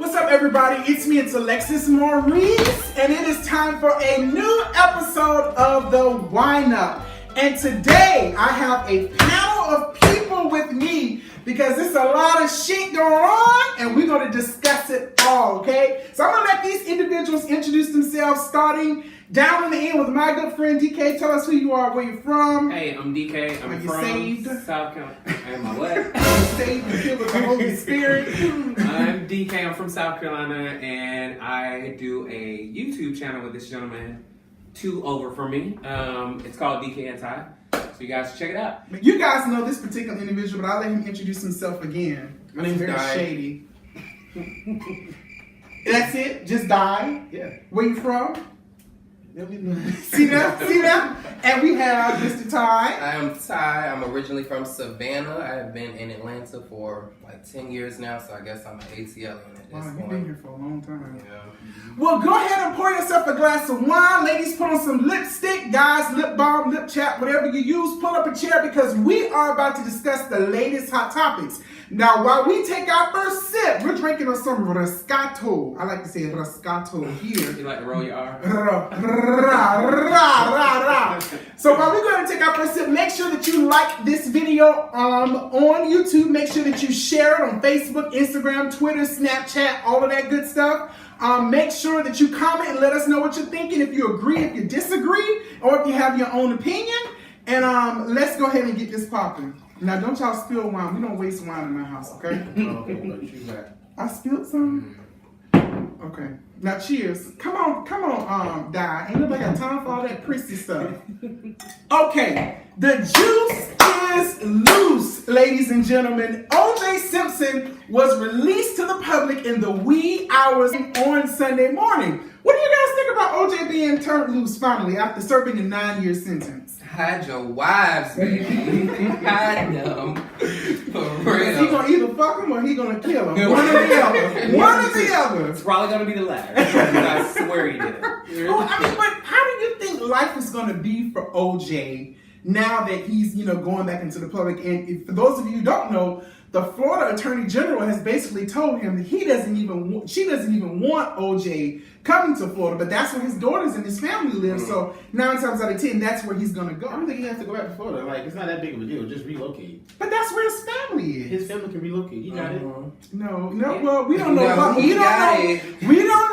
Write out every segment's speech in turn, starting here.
What's up, everybody? It's me, it's AlexisMaurice, and it is time for a new episode of the Wine Up. And today, I have a panel of people with me because there's a lot of shit going on, and we're going to discuss it all, okay? So I'm going to let these individuals introduce themselves, starting down in the end with my good friend DK. Tell us who you are, where you're from. Hey, I'm DK. I'm from saved? South Carolina. Am I what? You're saved and filled with the Holy Spirit. I'm DK. I'm from South Carolina, and I do a YouTube channel with this gentleman, two over from me. It's called DK and Ty. So you guys should check it out. You guys know this particular individual, but I'll let him introduce himself again. My name's very shady. That's it? Just die? Yeah. Where you from? See that? See that? And we have Mr. Ty. I'm Ty. I'm originally from Savannah. I have been in Atlanta for like 10 years now, so I guess I'm an ATL at this Wow, point. you've been here for a long time. Yeah. Well, go ahead and pour yourself a glass of wine. Ladies, put on some lipstick. Guys, lip balm, lip chap, whatever you use. Pull up a chair because we are about to discuss the latest hot topics. Now, while we take our first sip, we're drinking on some Riscato. I like to say Riscato here. You like to roll your R? So while we go ahead and take our first sip, make sure that you like this video on YouTube. Make sure that you share it on Facebook, Instagram, Twitter, Snapchat, all of that good stuff. Make sure that you comment and let us know what you're thinking, if you agree, if you disagree, or if you have your own opinion. And let's go ahead and get this popping. Now, don't y'all spill wine. We don't waste wine in my house, okay? I spilled some? Okay. Now, cheers. Come on, Di. Ain't nobody got time for all that prissy stuff. Okay. The juice is loose, ladies and gentlemen. O.J. Simpson was released to the public in the wee hours on Sunday morning. What do you guys think about O.J. being turned loose finally after serving a 9-year sentence? Hide your wives, baby. Hide them. For real. Is he gonna either fuck him or he gonna kill him? One or the other. One or the other. It's probably going to be the latter. I swear he did it. Well, I mean, but how do you think life is gonna be for OJ now that he's, going back into the public? And if, for those of you who don't know, the Florida Attorney General has basically told him that she doesn't even want OJ coming to Florida, but that's where his daughters and his family live. So 9 times out of 10, that's where he's gonna go. I don't think he has to go back to Florida. Like, it's not that big of a deal. Just relocate. But that's where his family is. His family can relocate. He got it. No. Well, we don't know. We don't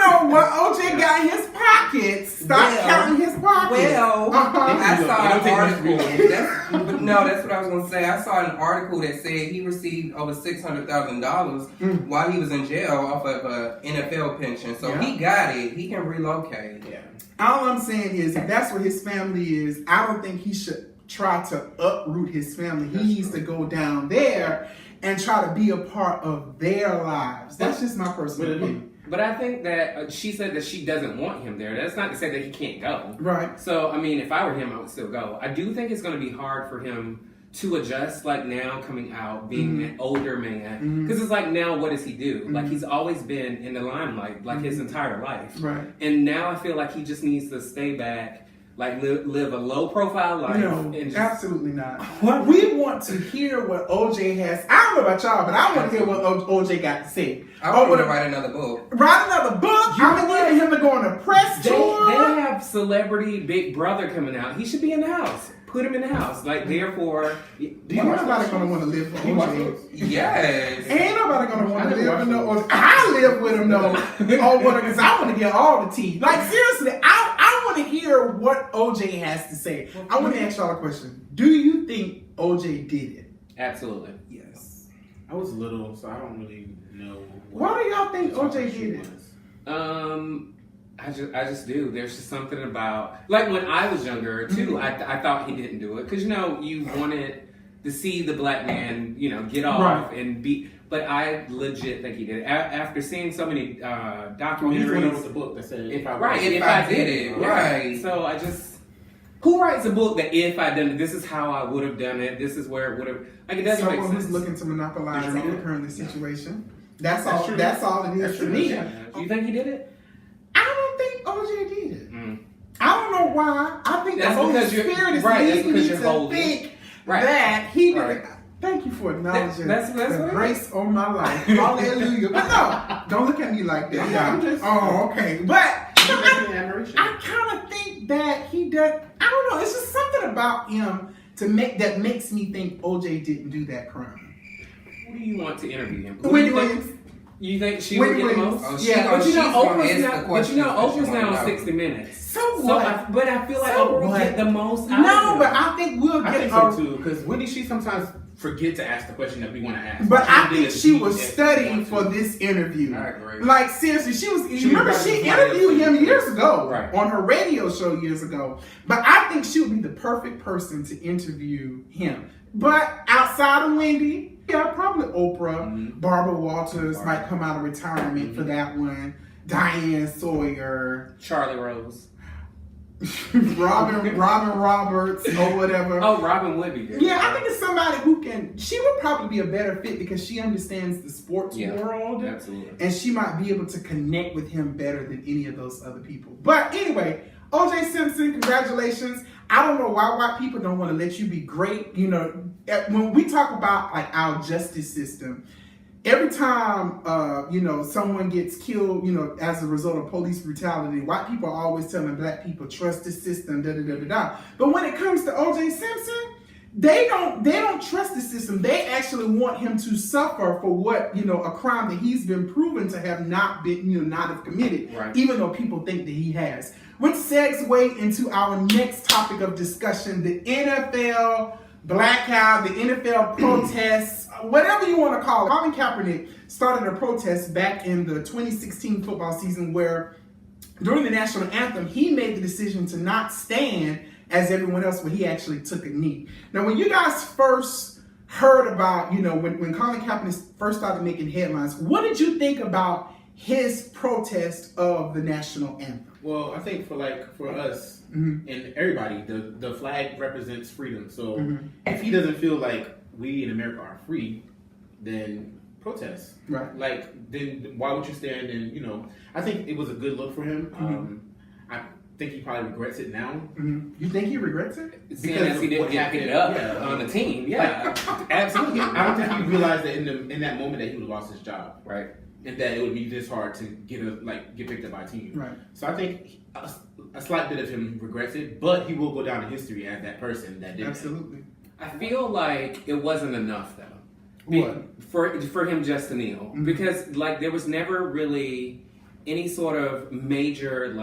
know what OJ got in his pockets. Stop counting his pockets. Well, I saw an article. That's what I was gonna say. I saw an article that said he received over $600,000 while he was in jail off of an NFL pension. So he got it. He can relocate. Yeah. All I'm saying is, if that's where his family is, I don't think he should try to uproot his family. He needs to go down there and try to be a part of their lives. That's just my personal opinion. But I think that she said that she doesn't want him there. That's not to say that he can't go. Right. So, I mean, if I were him, I would still go. I do think it's going to be hard for him to adjust, like now coming out, being an older man. Because it's like, now what does he do? Like, he's always been in the limelight, like his entire life. Right. And now I feel like he just needs to stay back, like live a low profile life. No, and just, absolutely not. We want to hear what OJ has. I don't know about y'all, but I want to hear what OJ got to say. I want to write another book. Write another book? I'm needing him to go on a press tour. They have celebrity Big Brother coming out. He should be in the house. Put him in the house. Like, therefore... Ain't nobody going to want to live for OJ. Yes. Ain't nobody going to want to live for no OJ. I live with him, though. Because I want to get all the tea. Like, seriously, I want to hear what OJ has to say. I want to ask y'all a question. Do you think OJ did it? Absolutely. Yes. I was little, so I don't really know. Why do y'all think OJ did it? I just do. There's just something about, like, when I was younger too. I thought he didn't do it because you wanted to see the black man get off and be. But I legit think he did it. After seeing so many documentaries. He's the one with the book that said if I did it. Right. So I just. Who writes a book that if I done it, this is how I would have done it. This is where it would have. Like, it doesn't make sense. Someone who's looking to monopolize our current situation. That's all it is to me. Do you think he did it? I don't think OJ did it. I don't know why. I think That's the Holy because Spirit is that's leading because me you're to holy. think Right. that he did it. Thank you for acknowledging That's the what grace on my life. Hallelujah. But no, don't look at me like that. Oh, okay. But I kind of think that he does. I don't know. It's just something about him that makes me think OJ didn't do that crime. Who do you want to interview him? Wendy Williams. You think she would get the most? Oh, Yeah, But you know, Oprah's Oprah's now on 60 Minutes. So what? But I feel like So Oprah will what? get the most out No, of it. but I think we'll I get think so too, because Wendy, she sometimes forget to ask the question that we want to ask. But I think did she as was deep as studying she for wanted to. this interview. I agree. Like seriously, she was. She Remember, was she probably interviewed him somebody years ago Right. on her radio show years ago. But I think she would be the perfect person to interview him. But outside of Wendy, yeah, probably Oprah, Barbara Walters might come out of retirement for that one. Diane Sawyer, Charlie Rose. Robin Roberts, or whatever. Oh, Robin would be good. Yeah, I think it's somebody who can. She would probably be a better fit because she understands the sports world, Absolutely. and she might be able to connect with him better than any of those other people. But anyway, OJ Simpson, congratulations. I don't know why white people don't want to let you be great. You know, when we talk about like our justice system, every time someone gets killed, as a result of police brutality, white people are always telling black people trust the system, da da da da da. But when it comes to OJ Simpson, they don't trust the system. They actually want him to suffer for what a crime that he's been proven to have not been not have committed, Right. even though people think that he has. Which segue into our next topic of discussion: the NFL blackout, the NFL protests, whatever you want to call it. Colin Kaepernick started a protest back in the 2016 football season where during the national anthem, he made the decision to not stand as everyone else, but he actually took a knee. Now, when you guys first heard about, when Colin Kaepernick first started making headlines, what did you think about his protest of the national anthem? Well, I think for us and everybody, the flag represents freedom. So if he doesn't feel like we in America are free, then protest. Right. Like, then why would you stand and, I think it was a good look for him. I think he probably regrets it now. You think he regrets it? Seeing as he didn't get picked up on the team. Yeah, absolutely. I don't think he realized that in that moment that he would have lost his job. Right. And that it would be this hard to get picked up by a team. Right. So I think a slight bit of him regrets it, but he will go down in history as that person that did Absolutely. I feel like it wasn't enough though. What? For him just to kneel. Because there was never really any sort of major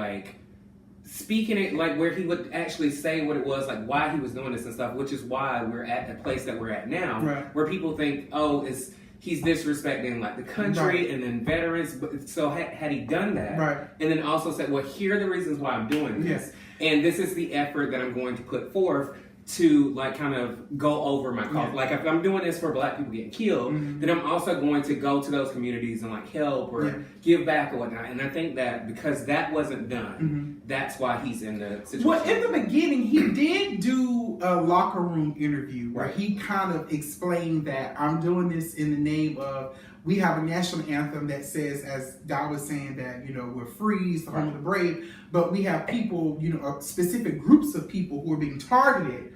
speaking it where he would actually say what it was, why he was doing this and stuff, which is why we're at the place that we're at now, Right. where people think, he's disrespecting the country and then veterans. But so had he done that, Right. and then also said, well, here are the reasons why I'm doing this, and this is the effort that I'm going to put forth to kind of go over my cause. Yeah. If I'm doing this for black people getting killed, then I'm also going to go to those communities and help or give back or whatnot. And I think that because that wasn't done, that's why he's in the situation. Well, in the beginning, he did do a locker room interview where he kind of explained that I'm doing this in the name of, we have a national anthem that says, as Di was saying, that, we're free, it's the home of the brave, but we have people, specific groups of people who are being targeted,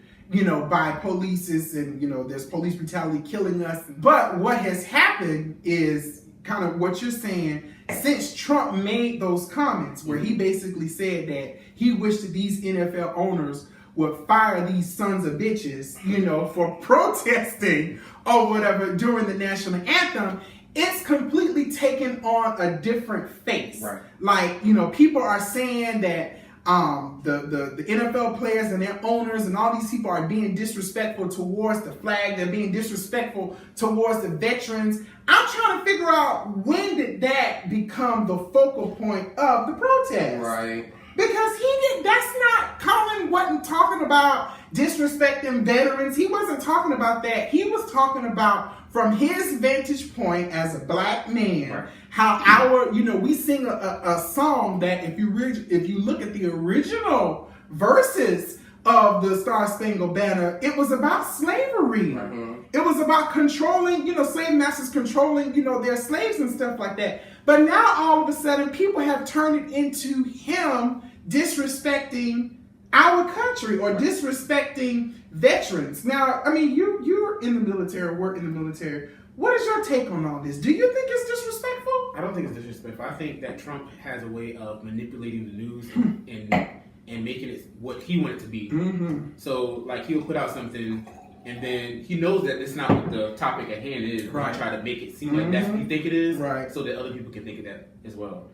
by police, and, there's police brutality killing us. But what has happened is kind of what you're saying, since Trump made those comments where he basically said that he wished that these NFL owners would fire these sons of bitches, for protesting or whatever during the national anthem, it's completely taken on a different face. Right. People are saying that the NFL players and their owners and all these people are being disrespectful towards the flag. They're being disrespectful towards the veterans. I'm trying to figure out, when did that become the focal point of the protest? Right. Because Colin wasn't talking about disrespecting veterans. He wasn't talking about that. He was talking about, from his vantage point as a black man, how we sing a song that if you look at the original verses of the Star Spangled Banner, it was about slavery. It was about controlling, slave masters controlling, their slaves and stuff like that. But now all of a sudden people have turned it into him disrespecting our country or disrespecting veterans. Now, I mean, you're in the military, work in the military. What is your take on all this? Do you think it's disrespectful? I don't think it's disrespectful. I think that Trump has a way of manipulating the news and making it what he wants it to be. Mm-hmm. So, like, he'll put out something, and then he knows that it's not what the topic at hand is. Right. He'll try to make it seem like that's what you think it is, Right. so that other people can think of that as well.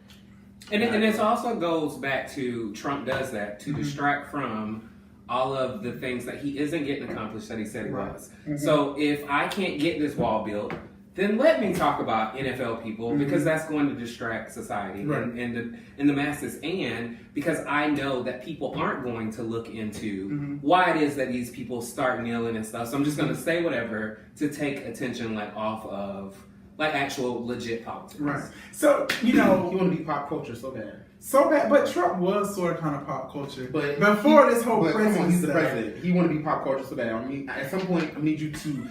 And it also goes back to Trump does that to distract from all of the things that he isn't getting accomplished that he said he was. So if I can't get this wall built, then let me talk about NFL people because that's going to distract society and the masses. And because I know that people aren't going to look into why it is that these people start kneeling and stuff. So I'm just going to say whatever to take attention like off of like actual legit politics. Right. So, you He know, want to be pop culture so bad. but Trump was sort of kind of pop culture. But before this whole come on, presidency, he's the president. He want to be pop culture so bad. I mean, at some point, I need you to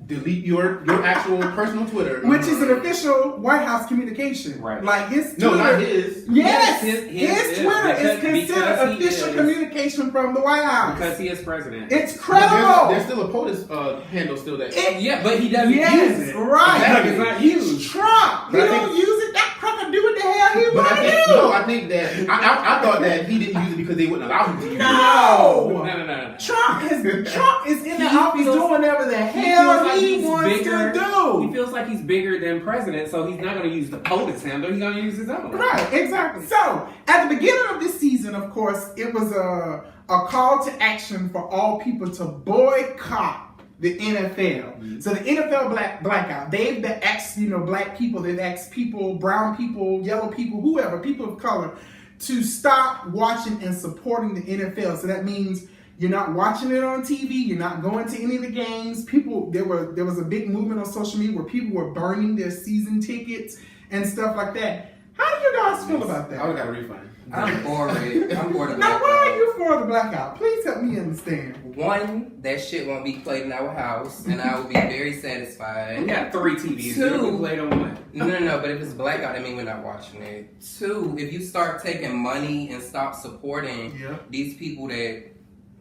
delete your actual personal Twitter, which is an official White House communication. Right. Like his Twitter. No, not his. Yes, his Twitter is considered because he official is- communication from the White House. Because he is president. It's credible. There's still a POTUS handle still that. Yeah, but he doesn't use Yes, it. right. Exactly. It's not He's used. Trump. He But I don't think- use it. That cracker do what the hell he But want I to think, do. no, I think that I thought that he didn't use it because they wouldn't allow him to use it. No. No. Trump is in the He office feels- doing whatever the He hell feels like he he's wants bigger. to He do. feels like he's bigger than president, so he's not going to use the POTUS handle. He's going to use his own. Right, exactly. So, at the beginning of this season, of course, it was a call to action for all people to boycott the NFL. So the NFL blackout, they've asked, black people, they've asked people, brown people, yellow people, whoever, people of color, to stop watching and supporting the NFL. So that means you're not watching it on TV. You're not going to any of the games. There was a big movement on social media where people were burning their season tickets and stuff like that. How do you guys feel about that? I would got a refund. I'm bored. I'm bored of Now, that. why are you for the blackout? Please help me understand. One, that shit won't be played in our house, and I will be very We satisfied. got 3 TVs. Two. We played on one. No, but if it's blackout, I mean we're not watching it. Two, if you start taking money and stop supporting these people that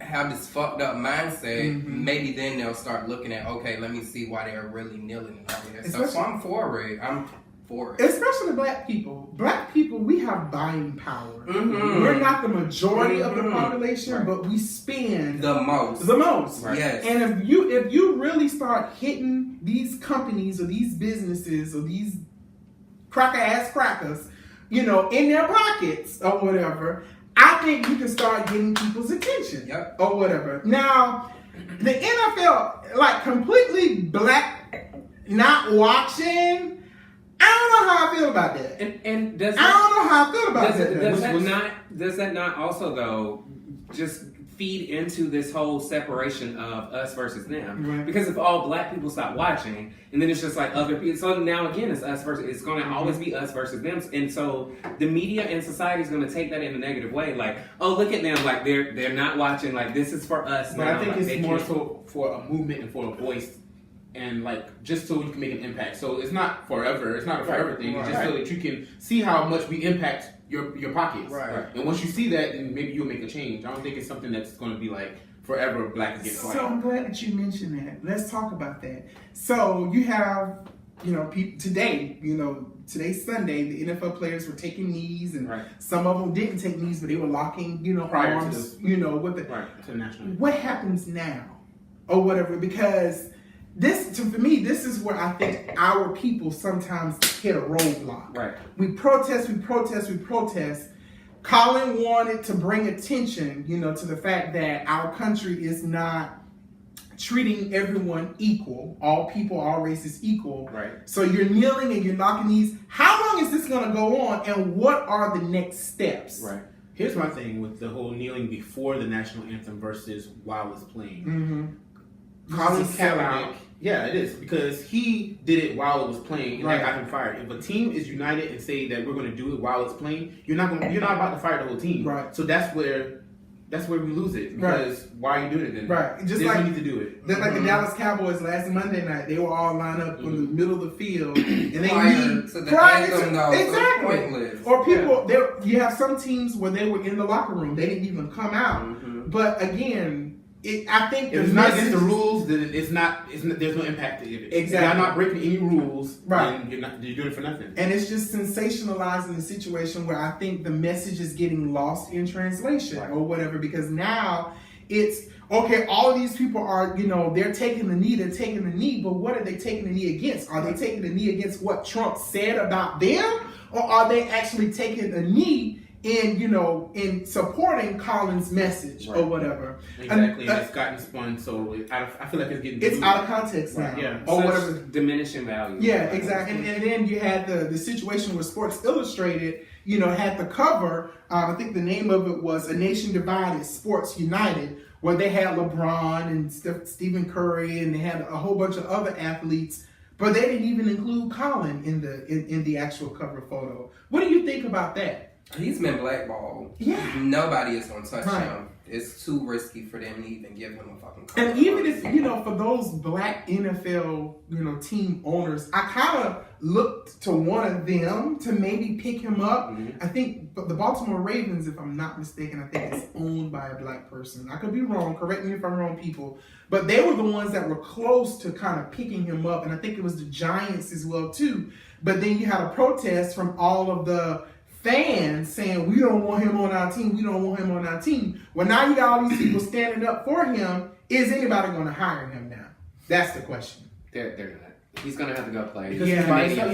have this fucked up mindset, maybe then they'll start looking at, okay, let me see why they're really kneeling and all that. So I'm for it. I'm for it. Especially black people. Black people, we have buying power. Mhm. We're not the majority of the population, but we spend The most. the most. Right. Yes. And if you really start hitting these companies or these businesses or these crackers, in their pockets or whatever, I think you can start getting people's attention or whatever. Now, the NFL, like completely black, not watching. I don't know how I feel about that. And does I don't know how I feel about that. does that not also though just feed into this whole separation of us versus them? Right. Because if all black people stop watching, and then it's just like other people, so now again it's us versus. It's going to always be us versus them, and so the media and society is going to take that in a negative way. Like, oh, look at them, like they're not watching. Like this is for us. But now. I think Like, it's they more can't- so for a movement and for a voice, and like just so you can make an impact. So it's not forever. It's not a forever thing. It's just so that you can see how much we impact your pockets. Right. And once you see that, then maybe you'll make a change. I don't think it's something that's going to be like forever black against white. So I'm glad that you mentioned that. Let's talk about that. So you have, people today, today's Sunday, the NFL players were taking knees, and some of them didn't take knees, but they were locking, Prior to arms, this. with the. Right. To the national. What happens now, or whatever? Because for me, this is where I think our people sometimes hit a roadblock. Right. We protest. Colin wanted to bring attention, to the fact that our country is not treating everyone equal. All people, all races equal. Right. So you're kneeling and you're knocking knees. How long is this going to go on, and what are the next steps? Right. Here's my thing with the whole kneeling before the national anthem versus while it's playing. Mm-hmm. Colin This is sell Kaepernick. out. Yeah, it is, because he did it while it was playing, and Right. that got him fired. If a team is united and say that we're going to do it while it's playing, you're not about to fire the whole team. Right. So that's where that's where we lose it. Because why are you doing it then? Right. Just There's like no need to do it. Just like the Dallas Cowboys last Monday night, they were all lined up in the middle of the field, and they need pointless. Or people, you have some teams where they were in the locker room, they didn't even come out. But again, I think if it's not against the rules, then it's not. There's no impact to it. Exactly. You're not breaking any rules. Right. Then you're doing it for nothing. And it's just sensationalizing the situation where I think the message is getting lost in translation or whatever, because now it's okay. All of these people are, they're taking the knee. But what are they taking the knee against? Are they taking the knee against what Trump said about them, or are they actually taking a knee in supporting Colin's message or whatever? Exactly. And it's gotten spun, so I feel like it's out of context now. Yeah. Or whatever. Diminishing value. Yeah, exactly. And then you had the situation where Sports Illustrated, had the cover. I think the name of it was "A Nation Divided, Sports United," where they had LeBron and Stephen Curry, and they had a whole bunch of other athletes, but they didn't even include Colin in the actual cover photo. What do you think about that? He's been blackballed. Yeah. Nobody is going to touch him. It's too risky for them to even give him a fucking cover. And even if, for those black NFL, team owners, I kind of looked to one of them to maybe pick him up. I think the Baltimore Ravens, if I'm not mistaken, I think it's owned by a black person. I could be wrong. Correct me if I'm wrong, people. But they were the ones that were close to kind of picking him up. And I think it was the Giants as well, too. But then you had a protest from all of the fans saying, we don't want him on our team. Well, now you got all these people standing up for him. Is anybody going to hire him now? That's the question. They're not. He's going to have to go play. Because he's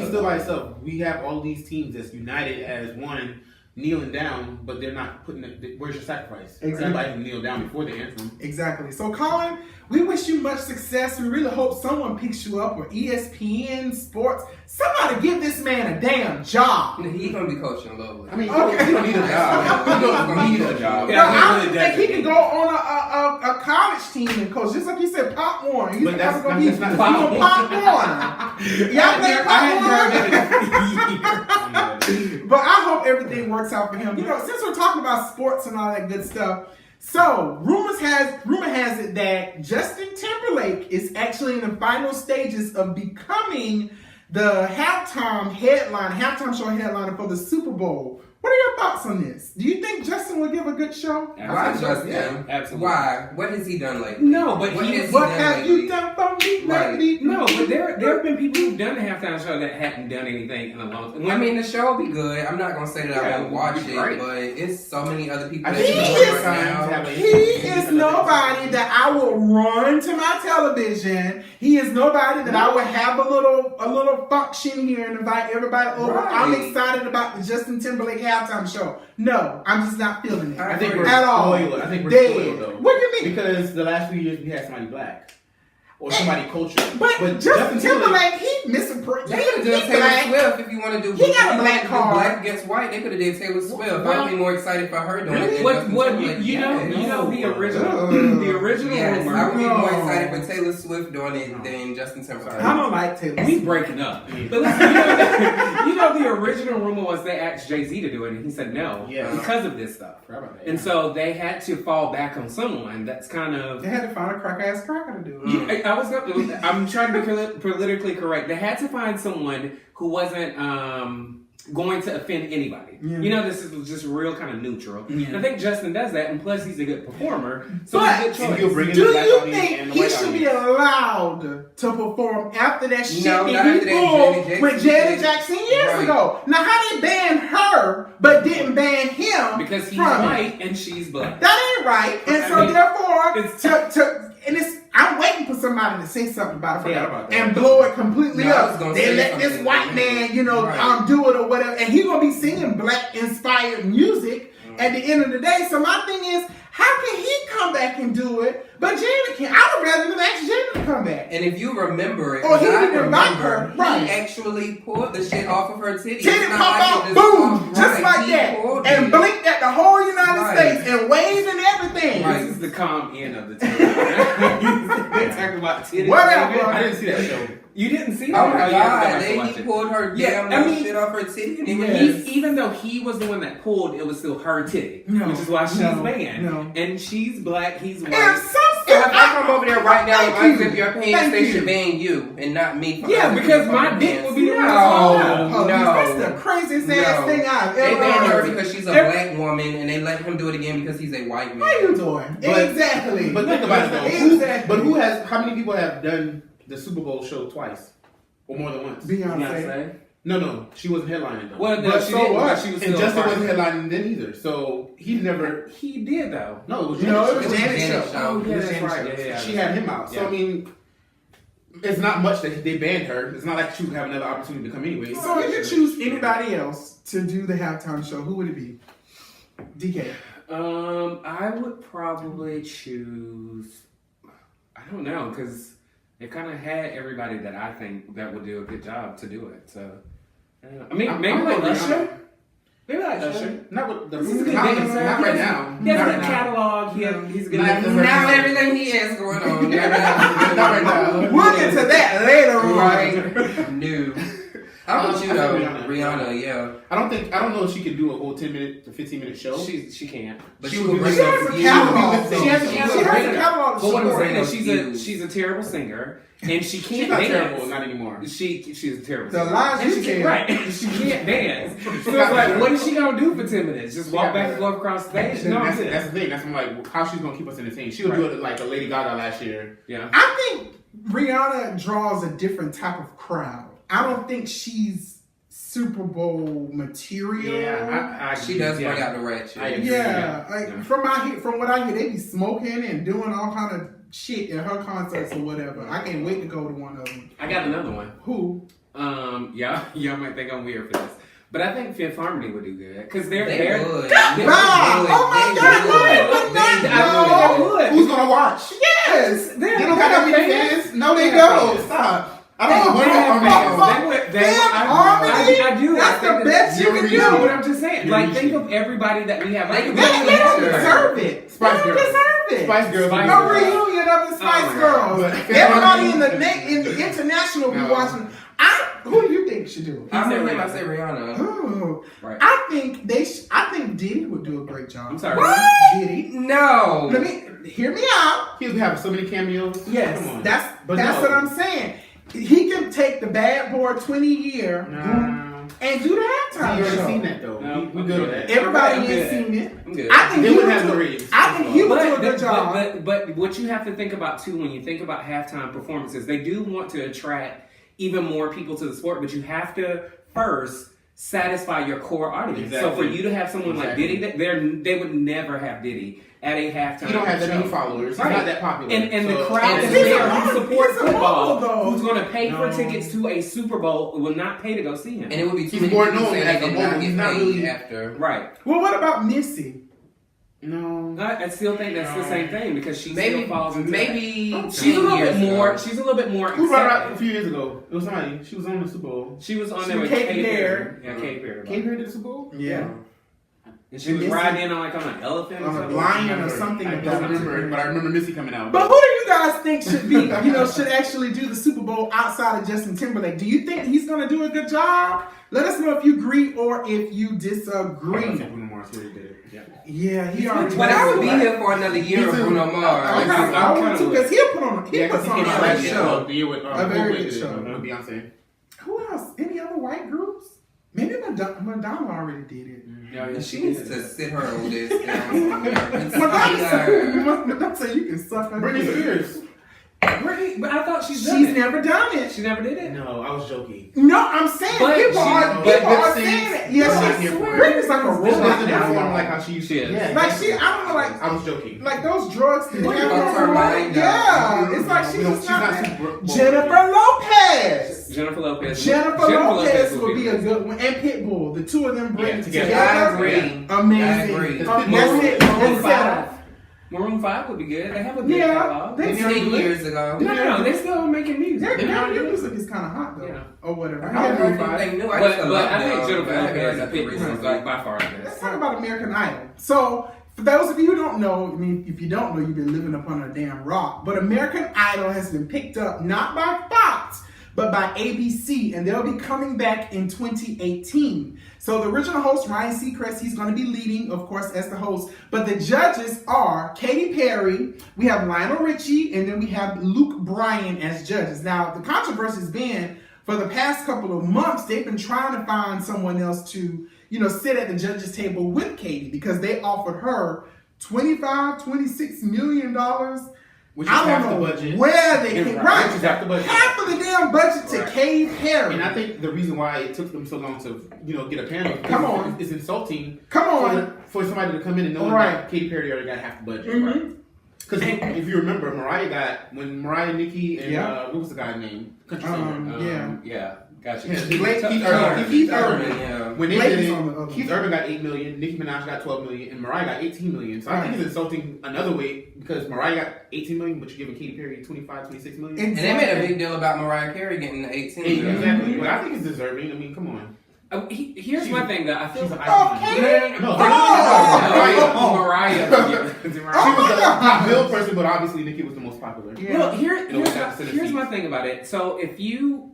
still by himself. We have all these teams that's united as one, kneeling down, but they're not putting it. Where's your sacrifice? Exactly. Everybody can kneel down before the anthem. Exactly. So, Colin, we wish you much success. We really hope someone picks you up, or ESPN Sports. Somebody give this man a damn job. He's going to be coaching Lovely. I mean, he don't need a job. He don't need a job. I think he can go on a college team and coach, just like you said, Pop Warner. He's going to be Pop Warner. Y'all play Pop Warner? But I hope everything works out for him. Since we're talking about sports and all that good stuff, so rumor has it that Justin Timberlake is actually in the final stages of becoming the halftime show headliner for the Super Bowl. What are your thoughts on this? Do you think Justin will give a good show? Why Justin? Yeah, absolutely. Why? What has he done lately? No, but what have you done for me lately? No, but there have been people who've done the halftime show that hadn't done anything in a long time. I mean, the show will be good. I'm not gonna say that I won't watch it, but it's so many other people that He is nobody that I will run to my television. He is nobody that I would have a little function here and invite everybody over. Right. I'm excited about the Justin Timberlake halftime show. No, I'm just not feeling it. I think we're at all. spoiled. I think we're spoiled though. What do you mean? Because the last few years we had somebody black. Or somebody cultural. But Justin Timberlake, he missing. They could have done Taylor Swift if you want to do. He got a black card. Black against white. They could have did Taylor Swift. I'd be more excited for her doing it. You know the original yes, rumor. I would be more excited for Taylor Swift doing it than Justin Timberlake. I don't like Taylor. We breaking up. But listen, the original rumor was they asked Jay-Z to do it, and he said no because of this stuff. And so they had to fall back on someone. That's kind of they had to find a cracker to do it. I'm trying to be politically correct. They had to find someone who wasn't going to offend anybody. Yeah. This is just real kind of neutral. Yeah. I think Justin does that, and plus he's a good performer. So it's a good choice. Do you think he should be allowed to perform after that shit that he pulled with Janet Jackson years ago? Now, how they ban her but didn't ban him? Because he's white and she's black. That ain't right. And therefore, I'm waiting for somebody to say something about it and blow it completely up. They let this white man, do it or whatever. And he's going to be singing black-inspired music at the end of the day. So my thing is, how can he come back and do it, but Janet can't? I would rather than ask Janet to come back. And if you remember it, he didn't invite her. He actually pulled the shit off of her titties. Titty pop out, boom, just like that. And blinked at the whole United States and waved and everything. This is the calm end of the tale. about titties. Whatever. I didn't see that show. You didn't see Oh that? my you have to god, watch then he it. pulled her Yeah, damn I mean, shit off her titty. And Even though he was the one that pulled, it was still her titty. No, which is why she's banned. no. And she's black, he's white. If I come over there right now and Thank unzip your pants, Thank they you. should ban you and not me. For Yeah, unzipping because your my fucking dick pants. would be the one Oh, No, that's no. the craziest ass No. thing I've They ever banned her heard. because she's a black woman, and they let him do it again because he's a white man. How you doing? Exactly. But think about it though. Exactly. Who has? How many people have done the Super Bowl show twice or more than once? Beyonce. No, she wasn't headlining though. Well, no, But she so didn't. what? But she was And still Justin a part wasn't of it. headlining then either. So he never. He did though. No, it was No, it Janet's was show. Janet's show. Oh, It yeah, was that's Janet's right. show. Yeah. She had him out. So Yeah. I mean, it's not much that they banned her. It's not like she would have another opportunity to come anyway. So if you choose anybody else to do the halftime show, who would it be? DK. I would probably choose. I don't know, because they kind of had everybody that I think that would do a good job to do it. So, I mean, maybe I'm like going Usher. Rihanna. Maybe like Usher. Not with the He's a good not dancer. right now. He has Not a right good now. catalog. He's a good Not dancer. after her- Now everything he has going on. Not right now. We'll get to that later on. Right? No. How about you I though? think Rihanna, yeah. I don't know if she could do a whole 10-minute to 15-minute show. She can't. But She she would would be bring She up has a views. catalog. She has a She catalog. has a catalog. But what I'm saying is Support. she's a terrible singer and she She's can't not dance. terrible, not anymore. She's a terrible The singer. lies And you she can. can't, right. She can't dance. So it's like, what is she gonna do for 10 minutes? Just walk back and forth across the stage? No, that's the thing. That's I'm like, how she's gonna keep us entertained? She'll do it like a Lady Gaga last year. Yeah. I think Rihanna draws a different type of crowd. I don't think she's Super Bowl material. Yeah, She does bring out the ratchet. I agree. Yeah, Yeah. like Yeah. from what I hear, they be smoking and doing all kind of shit at her concerts or whatever. I can't wait to go to one of them. I got another one. Who? Y'all might think I'm weird for this, but I think Fifth Harmony would do good because they're They they're would. Wow! Oh my God! I would. Who's gonna watch? Yes, They're They don't got that many fans. No, they don't. Stop. I don't know what I do. That's the best you can do. No, but I'm just saying. You're Like, reaching. think of everybody that we have. They Like, can They don't deserve it. Spice They don't Girls. deserve it. Spice Girls. Spice No Girls. reunion of the Spice Oh my Girls. God. Everybody in the international be No. watching. Who do you think should do it? I say Rihanna. Oh, Right. I think I think Diddy would do a great job. I'm sorry. What? Diddy. No. Let me hear me out. He'll have so many cameos. Yes, Come on. that's But that's no. what I'm saying. He can take the Bad Boy 20-year and do the We halftime already show. seen that though. No, we I'm good good. with that. Everybody I'm ain't good. seen it. I'm good. I think They he wouldn't would have do- the ratings. I think he would do a good job. But what you have to think about too when you think about halftime performances, they do want to attract even more people to the sport, but you have to first satisfy your core audience. So for Exactly. you to have someone like Exactly. Diddy, they would never have Diddy at a halftime. He don't have that show. many followers. Right. He's not that popular. And the So- crowd and is he's there a- who supports he's a football, mogul, though. who's going to pay for No. tickets to a Super Bowl, will not pay to go see him. And it would be too He's many more people known saying as they a did not mogul. get He's not paid really- after. Right. Well, what about Missy? No. I still think that's the same thing because she Maybe still falls into maybe that. She's a little bit 10 years more. ago. She's a little bit more. Who brought her out a accepted. few years ago? It was somebody. She was on the Super Bowl. She was on She there was with Katy Katy Perry. Perry. Yeah, Katy Perry. Came here to the Super Bowl? Yeah. And she was Missy- riding in on an elephant or On a something. lion or something. I don't remember, but I remember Missy coming out. But who do you guys think should be, should actually do the Super Bowl outside of Justin Timberlake? Do you think he's going to do a good job? Let us know if you agree or if you I disagree. think Bruno Mars really did it. Yeah. Yeah, he already. But I would be here for another year Me of too. Bruno I Mars. want to because he'll put on. He Yeah, puts because he on came a out great last show. year. The year with A very good with show. Beyonce. Who else? Any other white groups? Maybe Madonna already did it. Yeah, She needs to sit her old ass down. Madonna said you can suck her. Britney dick. Spears. Britney, but I thought she's done She's it. never done it. She never did it. No, I was joking. No, I'm saying But people she- are but saying it. I'm Yeah, not she's here for it. Britney's like a She doesn't robot perform now. like how she used to. She is. Yeah, Like she, I don't know, like I was joking. like those drugs. That What have about her her mind, yeah, though? it's like she's just not. super. Jennifer Lopez. Jennifer Lopez. Jennifer Lopez would be a good. good one, and Pitbull. The two of them bring Yeah, together. together. I agree. Amazing. I agree. That's it. Maroon That's it. 5. Maroon 5 would be good. They have a good Yeah, catalog. they- 10 years ago. No, they're still making music. Their music is kind of hot though, Yeah. or whatever. I don't know if they knew. I But used to I love think them. Jennifer I Lopez got and nothing Pitbull is recently. like by far the Let's best. talk about American Idol. So For those of you who don't know, I mean, if you don't know, you've been living up under a damn rock. But American Idol has been picked up not by Fox, but by ABC, and they'll be coming back in 2018. So the original host, Ryan Seacrest, he's going to be leading, of course, as the host. But the judges are Katy Perry, we have Lionel Richie, and then we have Bryan as judges. Now, the controversy has been, for the past couple of months, they've been trying to find someone else to, sit at the judges' table with Katy, because they offered her $26 million. Which is half the budget. Where they can Which is half the budget. Half of the damn budget to Katy Perry. And I think the reason why it took them so long to, get a panel is insulting. For somebody to come in and know that Katy Perry already got half the budget. Because if you remember, when Mariah, Nicki, and what was the guy's name? Country singer. Gotcha. Keith Urban. When they did it, Keith Urban got $8 million, Nicki Minaj got $12 million, and Mariah got $18 million. So I think it's insulting another way, because Mariah got $18 million, but you're giving Katy Perry $26 million. And they made a big deal about Mariah Carey getting the $18 million. Exactly. But I think it's deserving. I mean, come on. Here's my thing that I feel. Mariah. She was the real person, but obviously Nicki was the most popular. Well, here's my thing about it. So if you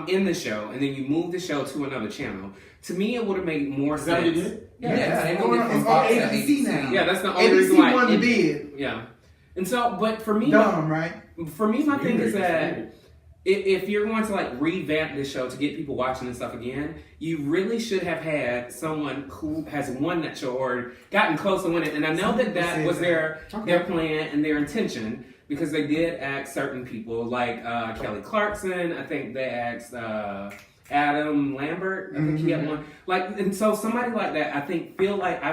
in the show and then you move the show to another channel, to me it would have made more sense. Is that what you did? Yeah, they going on ABC now. Yeah, that's the only reason why. ABC won the bid. Yeah, and so, but for me, right? For me, my thing is that if you're going to revamp this show to get people watching this stuff again, you really should have had someone who has won that show or gotten close to winning. And I know that was their plan and their intention, because they did ask certain people like Kelly Clarkson. I think they asked Adam Lambert. I think he had one. And so somebody like that, I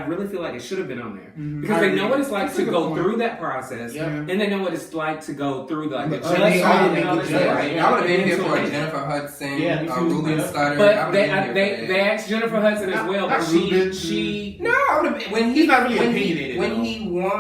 really feel like it should have been on there, because they know what it's like to go through that process, and they know what it's like to go through the judge. I would have been here for Jennifer Hudson, Ruben Studdard. But they asked Jennifer Hudson as well, but she no, I would have been. He's not really opinionated. When he won,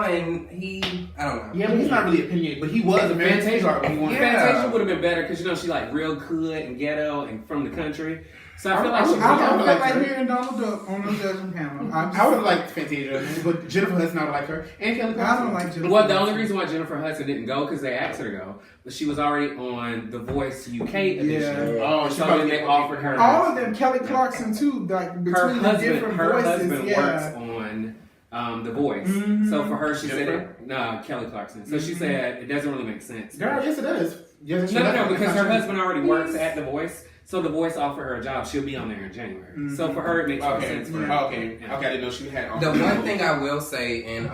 I don't know. Yeah, but he's not really opinionated. But he was a Fantasia when he won. Fantasia would have been better, because she real good and ghetto and from the country. So I feel like I would like hearing Donald Duck on the judging panel. I would have liked Fantasia, but Jennifer Hudson, I would like her. And Kelly Clarkson. I don't like Jennifer. Well, the only reason why Jennifer Hudson didn't go, because they asked her to go, but she was already on The Voice UK edition. Yeah. Oh, so then they offered her. All of them, Kelly Clarkson too. Between the different voices, husband works on The Voice. So for her, she said, Kelly Clarkson. So she said it doesn't really make sense. Girl, yes it does. Yes, no, because her husband already works at The Voice. So The Voice offered her a job. She'll be on there in January. So for her, it makes more sense. For her. Okay, I didn't know she had. The one thing I will say, and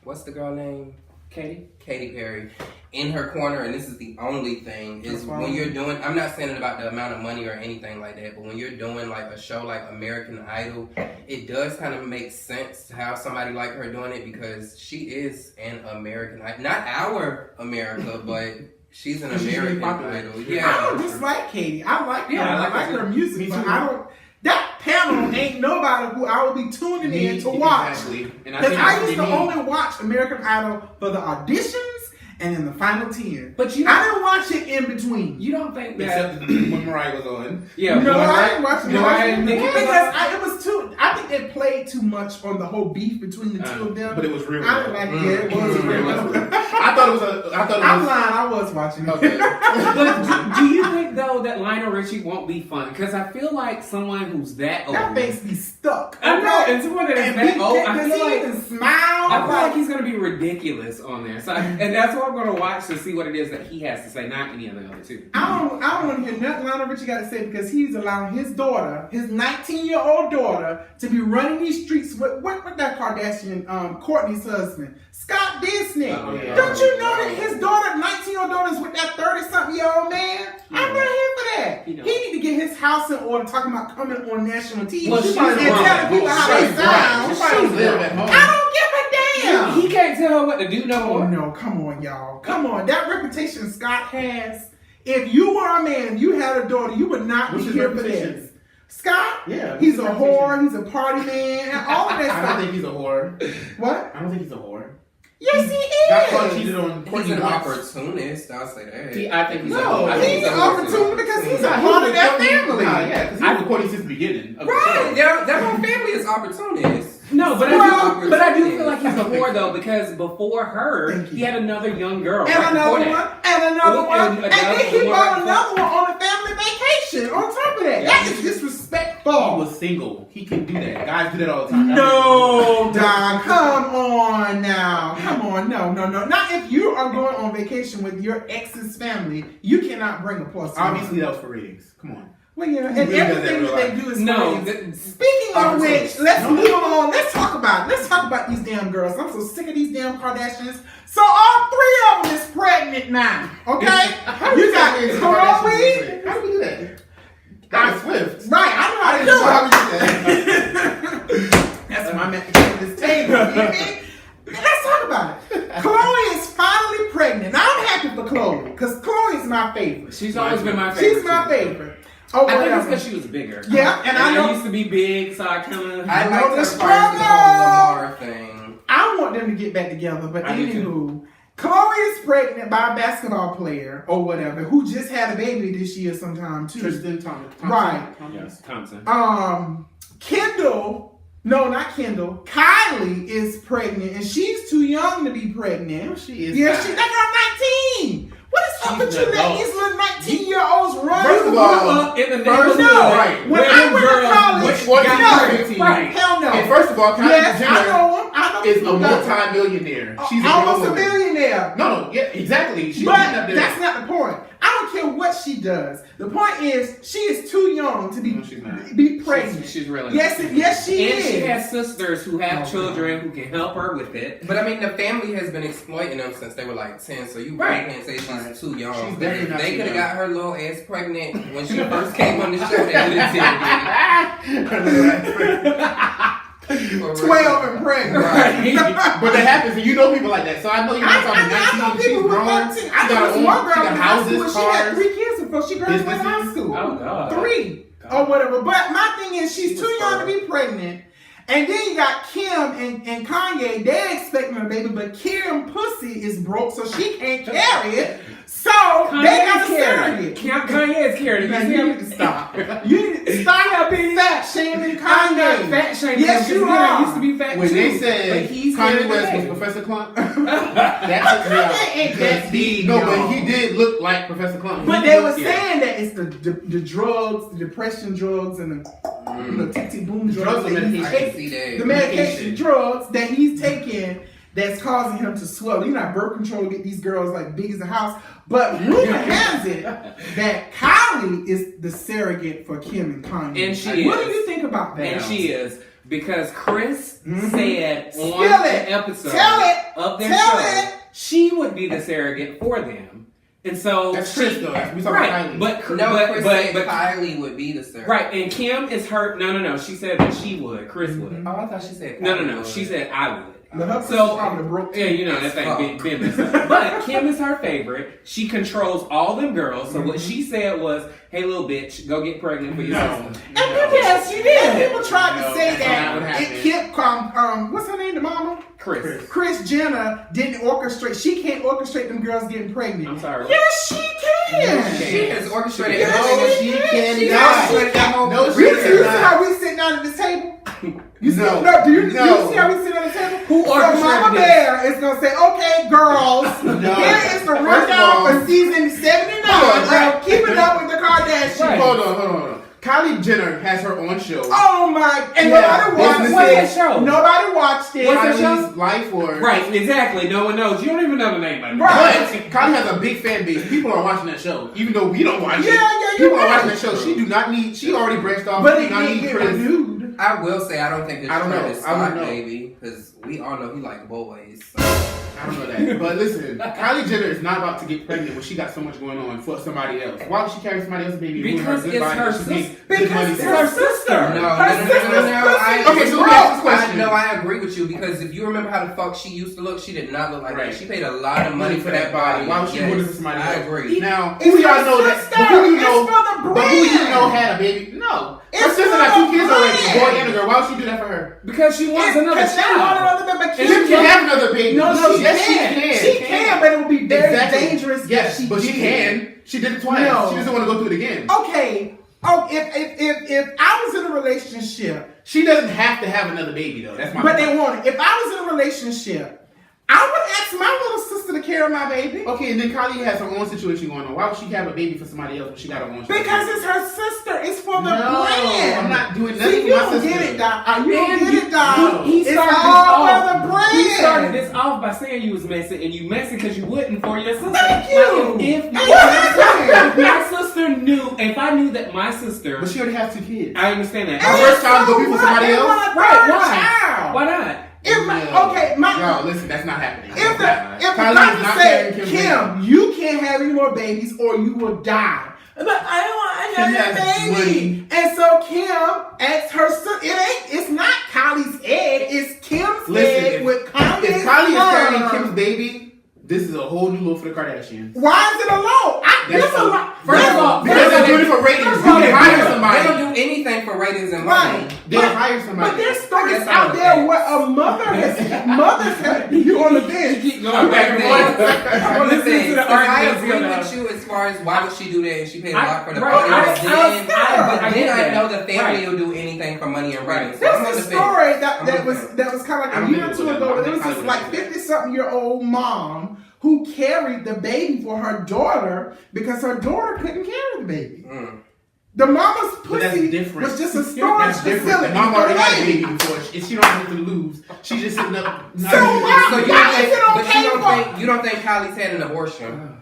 what's the girl name? Katy Perry. In her corner, and this is the only thing, is when you're doing, I'm not saying it about the amount of money or anything like that, but when you're doing a show like American Idol, it does kind of make sense to have somebody like her doing it, because she is an American Idol. Not our America, but she's an American Idol. Yeah. I don't dislike Katy. I like her music, but I don't. That panel ain't nobody who I would be tuning in to watch. Exactly. Because I used to only watch American Idol for the auditions and in the final 10. But I didn't watch it in between. You don't think that... Except when Mariah was on. Yeah. No, I didn't watch it. Because it was too... I think they played too much on the whole beef between the two of them. But it was real. I didn't like it. It was real. I thought it was I'm lying. I was watching it. Okay. But do you think, though, that Lionel Richie won't be fun? Because I feel like someone who's that old... That makes me stuck. I know. And someone that is that old, I feel like... I feel like he's going to be ridiculous on there. So and that's what I'm going to watch to see what it is that he has to say, not any of the other two. I don't want to hear nothing Lionel Richie got to say, because he's allowing his daughter, his 19-year-old daughter, to be running these streets with that Kardashian, Kourtney's husband, Scott Disick. Don't you know that his daughter, 19-year-old daughter, is with that 30-something-year-old man? I'm not here for that. He need to get his house in order, talking about coming on national TV and telling people how they sound. I don't give a damn. He can't tell her what to do no more. Oh no, come on, y'all. Come on. That reputation Scott has, if you were a man, you had a daughter, you would not be here for this. Scott, he's a whore, he's a party man, and all of that stuff. I don't think he's a whore. What? I don't think he's a whore. Yes, he Got caught is. cheated on He's Courtney an once. opportunist. I'll say that. I think he's No, I think he's opportune because he's a part of that family. Nah, yeah, because he's recording since the beginning of the Right, show. their whole family is opportunists. No, but Well, I do feel like he's before though, because before her, he had another young girl. And right another before one, that. and another one, and then he brought one. another one on a family vacation on top of that. Yeah. That is He disrespectful. was single. He can do that. Guys do that all the time. No, Don, come on now. Come on, no. Not if you are going on vacation with your ex's family, you cannot bring a plus. Obviously, that was for ratings. Come on. Well, yeah, and really does that everything in that real they do is No, friends. Speaking of which, let's move on. Let's talk about these damn girls. I'm so sick of these damn Kardashians. So all three of them is pregnant now. Okay, you got Khloe. How do we do that? That's Swift. Right, I know how to do it. That's why I'm at this table. You know what I mean? Let's talk about it. Khloe is finally pregnant. Now I'm happy for Khloe because Khloe is my favorite. She's always been my favorite. She's my favorite. Oh, I think whatever. it's because she was bigger. Yeah, and I know- used to be big, so I kind of. I know like the the struggle. Lamar thing. I want them to get back together, but I do anywho, Khloe is pregnant by a basketball player or whatever who just had a baby this year sometime too. Tristan Thompson. Right. Yes, Thompson. Kendall, no, not Kendall. Kylie is pregnant, and she's too young to be pregnant. No, she is Yeah, not. that girl 19. What is up with She's you an letting adult. these little 19-year-olds run? First of all, in the First, neighborhood, no. right. When I went to college, Which one no. is 15? Right. Hell no. And first of all, Kylie Yes, I Jenner know him. I know is a people that- multi-millionaire. She's a almost grown a woman. millionaire. No, yeah, exactly. She's But getting up there. that's not the point. I don't care what she does. The point is, she is too young to be No, she's not. be pregnant. She's really. Yes, she and is. she has sisters who have Oh, children who can help her with it. But I mean, the family has been exploiting them since they were like 10, so you Right. can't say she's Right. too young. She's But definitely if not they too could have young. got her little ass pregnant when she first came on the show, they would have did 12 and pregnant. Right. But that happens, and you know people like that. So I know you're not talking I know 19. She's people who grown. are 19. She I got know her this one own. girl She in got high school. houses, She had cars. 3 kids before she graduated high businesses. school. Oh God. 3 or whatever. But my thing is, she's She too was young to fertile. be pregnant. And then you got Kim and Kanye. They're expecting a baby, but Kim pussy is broke, so she can't carry it. So they got a surrogate. Kanye is carrying. Man, you need to stop. You need to stop being fat shaming I'm not Kanye. fat shaming. Yes, him, you 'cause again, are. I used to be fat When too. they but said he's Kanye carrying West the was baby. Professor Clump, that took me out. Kanye ain't that deep. No, y'all. but he did look like Professor Clump. But He they did were look- yeah. saying that it's the drugs, the depression drugs, and the tick boom drugs. Drugs and that he medication. I can takes. see that. The medication Medication. drugs that he's taking that's causing him to swell. You know, birth control to get these girls like big as a house. But rumor has it that Kylie is the surrogate for Kim and Kanye. And she What is. do you think about that? And she is. Because Chris Mhm. said on Spill it. the episode Tell it. of their Tell show, it. she would be the surrogate for them. And so That's she, Chris, though. We talking right, about Kylie. but No, Chris said but Kylie would be the surrogate. right, and Kim is her. No. She said that she would. Chris would. Oh, I thought she said No. Kylie would. She said I would. But her So so, probably broke. yeah, you know that thing been messed up. But Kim is her favorite. She controls all them girls. So what she said was, "Hey, little bitch, go get pregnant for your sister." And people, yes, she did. No. People tried to No, say that's not what that it happened. kept what's her name, the mama? Chris. Kris Jenner didn't orchestrate. She can't orchestrate them girls getting pregnant. I'm sorry. Yes, she can. She has orchestrated Yes, everything. she can. She not. orchestrated that whole No, You she see, you see cannot. how we sit down at this table? You see, No. do you No. see how we sit at the table? Who so orchestrated Mama this? Bear is gonna say, "Okay, girls, No. here is the First of rundown all- for season 79 Hold on. of Keeping Up with the Kardashians." Right. Hold on. Kylie Jenner has her own show. Oh my! And Yeah, nobody watched businesses. What's that show? Nobody watched it. What's that show? Kylie's life or Right, exactly. No one knows. You don't even know the name of it. Right. But Kylie has a big fan base. People are watching that show, even though we don't watch it. Yeah, People you're are right. watching that show. She do not need. She already branched off. But She it do not didn't need get Chris. renewed. I will say I don't think it's I don't know. trying to I stop wouldn't know. baby because we all know he like boys. So. I don't know that. But listen, Kylie Jenner is not about to get pregnant when she got so much going on for somebody else. Why would she carry somebody else's baby? and ruin Because good it's body her when she sister. made good money Because for it's her it? sister. No, Her sister's pussy Okay, so let me ask this question. I agree with you because if you remember how the fuck she used to look, she did not look like that. She paid a lot of money for that body. Why would she do this to somebody else? I agree. Now, who y'all know that? Who you know had a baby? No. Her sister got 2 kids already, a boy and a girl. Why would she do that for her? Because she wants another child. She can have another baby. No, she can. She can, but it would be very dangerous. Yes, but she can. She did it twice. No. She doesn't want to go through it again. Okay. Oh, if I was in a relationship, she doesn't have to have another baby though. That's my but point. they want it. If I was in a relationship, I would ask my little sister to carry my baby. Okay, and then Kylie has her own situation going on. Why would she have a baby for somebody else when she got her own? Because it's her sister. It's for the brand. I'm not doing nothing. See, you for my don't sister. get it, Doc. You don't get it, Doc. He It's started all this for the off. brand. He started this off by saying you was messy, and you messy because you wouldn't for your sister. Thank you. Like, if my sister knew, if I knew that my sister, But she already has 2 kids. I understand that. Her first child go be for somebody else. Right? Why? Why not? No, listen, that's not happening. If the Kylie doctor is not said, carrying Kim, you can't have any more babies or you will die. But I don't want Kim another baby. And so Kim asks her son, it's not Kylie's egg, it's Kim's egg with Kylie's If Kylie is carrying Kim's baby, this is a whole new look for the Kardashians. Why is it a low? First of all, because they're doing it for ratings. You can hire somebody. They don't do anything for ratings and money. They hire somebody. But there's stories out there where a mother has you on the bench. Keep going back and forth. I'm listening to the arguments. I agree with you as far as why would she do that and she paid a lot for the Right. body. I know the family will do anything for money and ratings. So There's a story that was kind of like a year or two ago. There was this like 50-something-year-old mom who carried the baby for her daughter because her daughter couldn't carry the baby. The mama's pussy was just a storage facility. The mama already had a baby before. She don't have to lose. She's just sitting up. So why is it okay for? You don't think Kylie's had an abortion?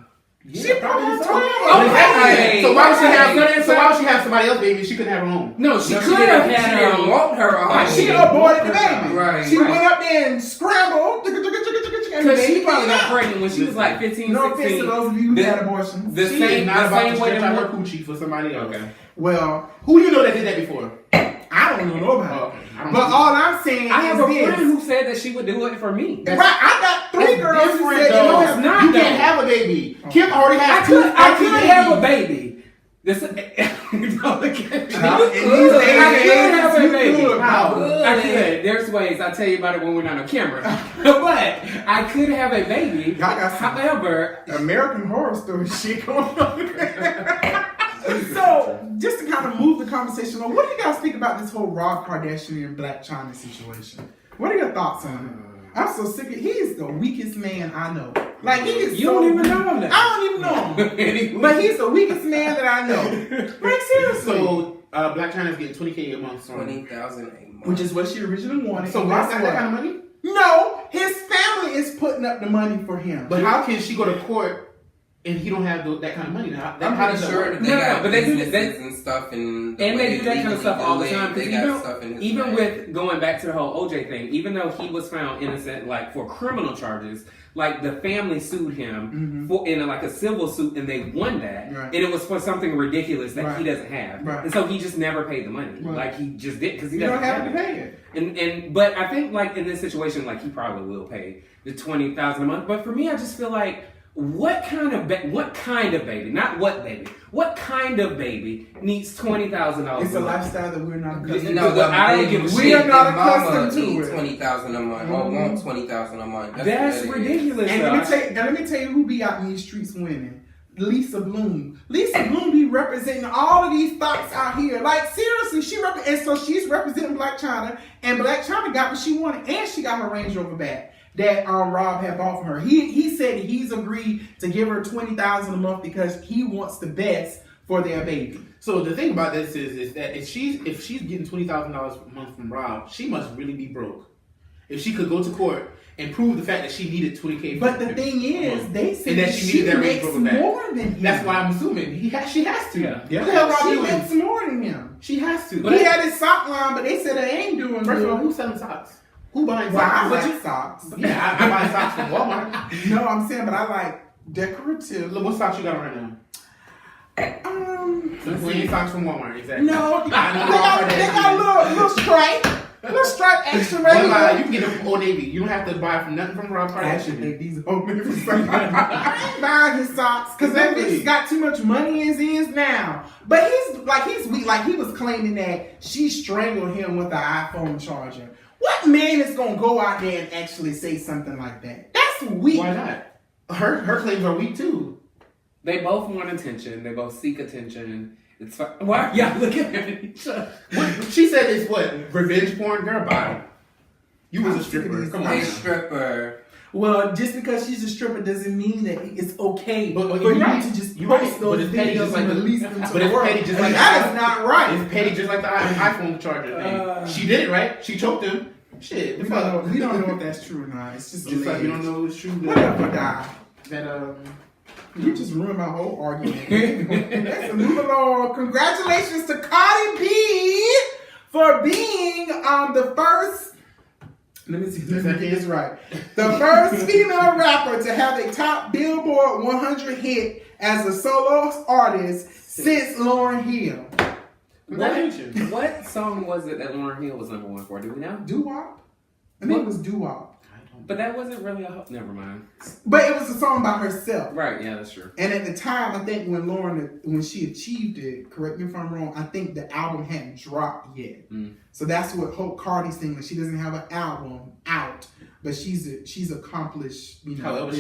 She probably has 12. Okay. So why would she have somebody else's baby? She couldn't have her own. No, she could have had She didn't want her own. She aborted the baby. Right. She went up there and scrambled. Because she probably got pregnant when she was like 15, No offense 16. to those of you who had abortions. The She same, is not about the to same way stretch out her that coochie for somebody else. Okay. Well, Who you know that did that before? I don't know nobody. Okay. But all I'm saying I have is a this. friend who said that she would do it for me. Right, I got 3 girls who said, though. no, it's not, You though. can't have a baby. Kim already has I two could have a baby. This, I could have a baby. I could. There's ways. I'll tell you about it when we're not on camera. But I could have a baby. However, American Horror Story shit going on. So, just to kind of move the conversation on, what do you guys think about this whole Rob Kardashian and Blac Chyna situation? What are your thoughts on it? I'm so sick of he is the weakest man I know. Like, he is you don't even know him. I don't even know him. But he's the weakest man that I know. Like, seriously. So, Blac Chyna's getting $20K a month. $20,000 a month. Which is what she originally wanted. So, Rob got that kind of money? No, his family is putting up the money for him. But how can she go to court and he don't have that kind of money now? I'm How pretty does that sure work? that they got but they do businesses and stuff and they do that kind of stuff all the time. They got stuff in his Even bag. with going back to the whole OJ thing, even though he was found innocent, like for criminal charges, like the family sued him for in like a civil suit, and they won that, and it was for something ridiculous that he doesn't have, and so he just never paid the money. Like he just did because he doesn't have to pay it. And but I think like in this situation, like he probably will pay the $20,000 a month. But for me, I just feel like. What kind of baby? Not what baby. What kind of baby needs $20,000? It's a lifestyle that we're not accustomed to. No, I don't give a shit. We are not Mama accustomed to needs it. $20,000 a month or want $20,000 a month. That's ridiculous. And let me tell you who be out in these streets winning. Lisa Bloom. Lisa Bloom be representing all of these thoughts out here. Like seriously, and so she's representing Blac Chyna, and Blac Chyna got what she wanted, and she got her Range Rover back that Rob had bought for her. He said he's agreed to give her $20,000 a month because he wants the best for their baby. So the thing about this is that if she's getting $20,000 a month from Rob, she must really be broke. If she could go to court and prove the fact that she needed $20K. But the thing is, they said that she makes more than him. That's why I'm assuming she has to. Yeah. What the hell Rob She doing? makes more than him. She has to. He had his sock line, but they said it ain't doing First good. of all, who's selling socks? Who buying Well, I socks? like socks. Yeah, I buy socks from Walmart. No, I'm saying, but I like decorative. Look, what socks you got right now? Some plain socks from Walmart, exactly. No, they got a little stripe. Little stripe extra You regular. can get them from Old Navy. You don't have to buy from nothing from Rob I should Kardashian. think these Old Navy socks. I ain't buying his socks because that bitch got too much money as he is now. But he's weak. Like he was claiming that she strangled him with an iPhone charger. What man is gonna go out there and actually say something like that? That's weak. Why not? Her claims are weak too. They both want attention. They both seek attention. It's fine. Why? Yeah, look at her. What she said is what? Revenge porn? Girl, bye. You was a stripper. Come on. A stripper. Well, just because she's a stripper doesn't mean that it's okay But for you right. to just You post right. those But it's petty videos just like and the- release them to but the it's world. petty just And like that the- is not right. It's petty just like the iPhone charger thing. She did it right. She choked him. Shit. We don't know if that's true or not. It's just Just like alleged. we don't know it's true. Whatever, die. That You just ruined my whole argument. Let's move along. Congratulations to Cardi B for being the first. Let me see if I get this right. The first female rapper to have a top Billboard 100 hit as a solo artist since Lauryn Hill. What song was it that Lauryn Hill was number one for? Do we know? Doo-wop? I think it was Doo-wop. But that wasn't really a... Never mind. But it was a song by herself. Right, yeah, that's true. And at the time, I think when she achieved it, correct me if I'm wrong, I think the album hadn't dropped yet. So that's what Cardi's saying, that she doesn't have an album out, but she's accomplished, however,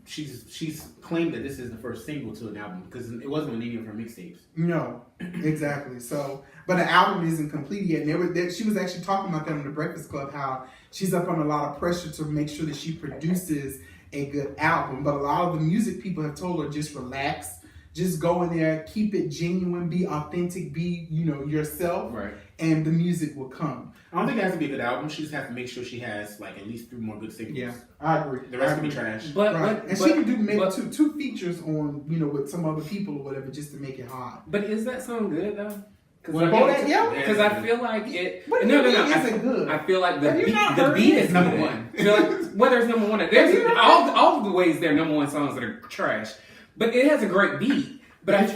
she's claimed that this is the first single to an album because it wasn't on any of her mixtapes. No, exactly. So, but the album isn't complete yet. And she was actually talking about that on the Breakfast Club, how she's up on a lot of pressure to make sure that she produces a good album. But a lot of the music people have told her, just relax, just go in there, keep it genuine, be authentic, be yourself, right? And the music will come. I don't think it has to be a good album. She just has to make sure she has like at least 3 more good singles. Yeah, I agree. The rest can be trash. And she can do maybe two features on with some other people or whatever just to make it hot. But is that song good though? Because I feel like it. What No. isn't good? I feel like the heard beat it? is number one. I feel like whether it's number one, there's all of the ways they're number one songs that are trash, but it has a great beat. But I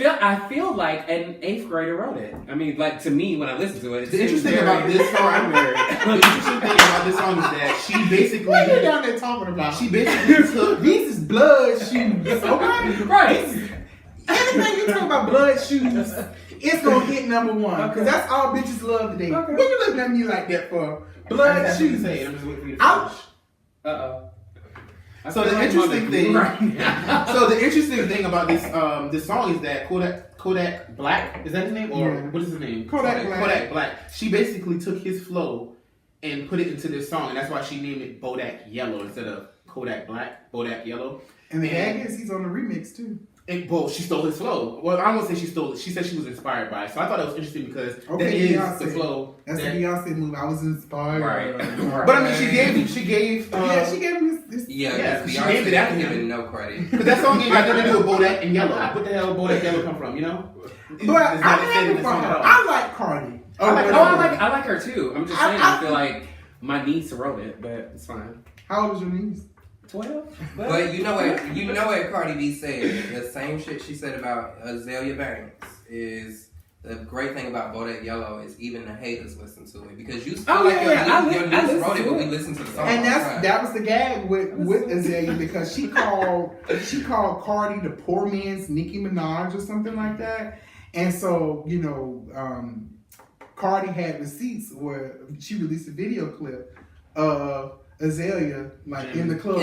feel like an 8th grader wrote it. I mean, like to me when I listen to it. The interesting thing about this song, the interesting thing about this song is that she basically. What are you down there talking about? She basically took these is blood shoes. Okay, Right. Anything you talk about blood shoes, it's gonna hit number one because that's all bitches love today. Okay. What you looking at me like that for? Blood shoes. I'm just waiting for you to Ouch. Uh-oh. So the interesting thing about this song is that Kodak Blac, is that his name or what is his name? Kodak Blac. She basically took his flow and put it into this song, and that's why she named it Bodak Yellow instead of Kodak Black. Bodak Yellow. And the gag is he's on the remix too. And she stole his flow. Well, I won't say she stole it. She said she was inspired by it. So I thought that was interesting because that is Beyonce. the flow. That's the Beyonce move. I was inspired. Right. But I mean, she gave. she gave me this. Yeah, she Beyonce named it after didn't him. give it no credit. But that song ain't got nothing to do with Bodak and Yellow. What the hell Bodak Yellow come from? You know? But I'm happy for her. I like Cardi. I like her too. I'm just saying. I feel like my niece wrote it, but it's fine. How old is your niece? 12. But you know what Cardi B said. The same shit she said about Azealia Banks is the great thing about Bodak Yellow is even the haters listen to it because you feel your niece wrote it, but we listen to the song. And that was the gag with Azealia because she called Cardi the poor man's Nicki Minaj or something like that. And so Cardi had receipts where she released a video clip of Azealia in the club.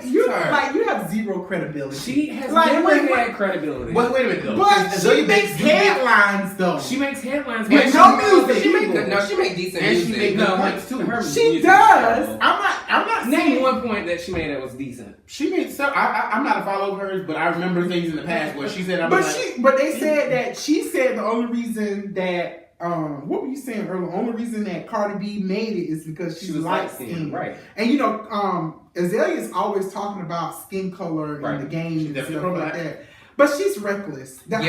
You have zero credibility. She has never had credibility. Wait a minute though. But she makes headlines though. She makes headlines. With no music. She make decent and music. she make good points too. She does. I'm not Name saying one point that she made that was decent. She made some. I'm not a follower of hers, but I remember things in the past where she said. But they said that she said the only reason that. What were you saying earlier? The only reason that Cardi B made it is because she's light skinned. Right. And Azalea's always talking about skin color in the game and stuff like that. But she's reckless. That's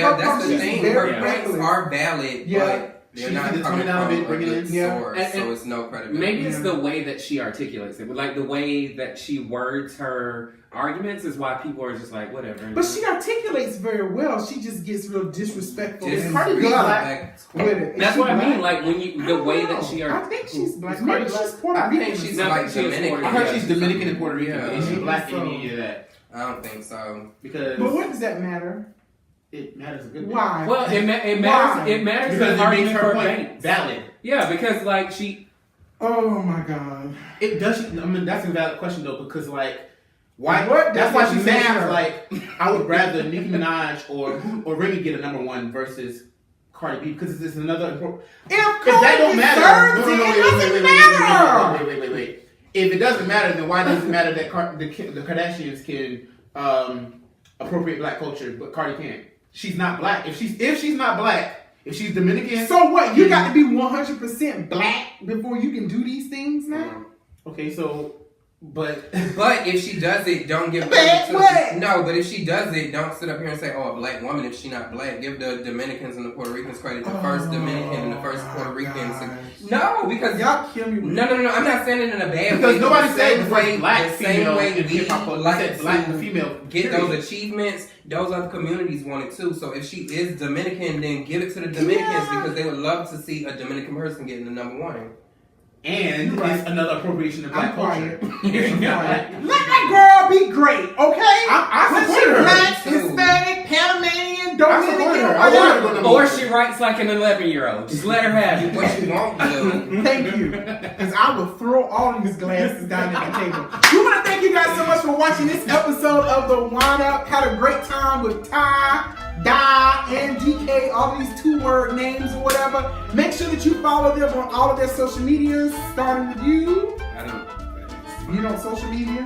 the thing. Her points are valid, but They're not coming from a good source, and so it's no credibility. Maybe it's the way that she articulates it, like the way that she words her arguments is why people are just like, whatever. But she articulates very well. She just gets real disrespectful. Just Cardi B black with it. That's what black? I mean. Like when you, the way that she I think she's black. Maybe Maybe she's Puerto I Rican. think she's No, like she is Dominican. I heard she's Dominican and Puerto Rican. Yeah. Is she black So- in any of that? I don't think so. Because But what does that matter? it matters a good bit. Why? Well, it matters. Why? It matters Because the it makes argument her for point Banks. valid. Yeah, because like she. Oh my God. It does. I mean, that's a valid question though, because like, why? What That's why does she it says matter? like, I would rather Nicki Minaj or Remy get a #1 versus Cardi B because it's another important. If that don't matter, wait. If it doesn't matter, then why does it matter that the Kardashians can appropriate black culture, but Cardi can't? She's not black. If she's not black, if she's Dominican, So what? You got to be 100% black before you can do these things now? okay, so. But if she does it, don't give Bad credit way. to No, but if she does it, don't sit up here and say, "Oh, a black woman." If she not black, give the Dominicans and the Puerto Ricans credit. The first Dominican and the first Puerto Ricans. No, because Y'all kill me. No. I'm not saying it in a bad way. because nobody The said same the first black the same female way in we hip-hop culture. like Said black to female. get period. those achievements. Those other communities want it too. So if she is Dominican, then give it to the Dominicans because they would love to see a Dominican person getting the #1. And You're right. it's another appropriation of black culture. Let that girl be great, okay? I When she support her. black, too. Hispanic, Panamanian, I Dominican, support her. I whatever. want her to go Or #1. she writes like an 11-year-old. Just let her have it. What you want to do? Thank you. Because I will throw all of these glasses down at the table. We want to thank you guys so much for watching this episode of The Wine Up. Had a great time with Ty, Di, and DK, all of these 2-word names or whatever. Make sure that you follow them on all of their social medias, starting with you. I don't. You know social media?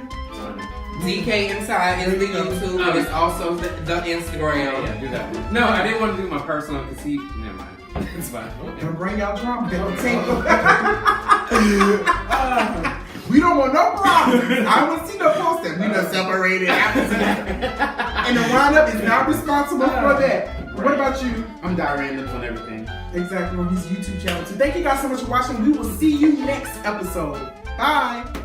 DK Inside is the YouTube, and it's also the Instagram. Yeah, do that one. No, I didn't want to do my personal because he. Never mind. It's fine. Don't bring out drama. We don't want no problems. I don't want to see no posting. We done separated after together. And the Roundup is not responsible for that. What about you? I'm DyRandoms on everything. Exactly, on his YouTube channel too. Thank you guys so much for watching. We will see you next episode. Bye.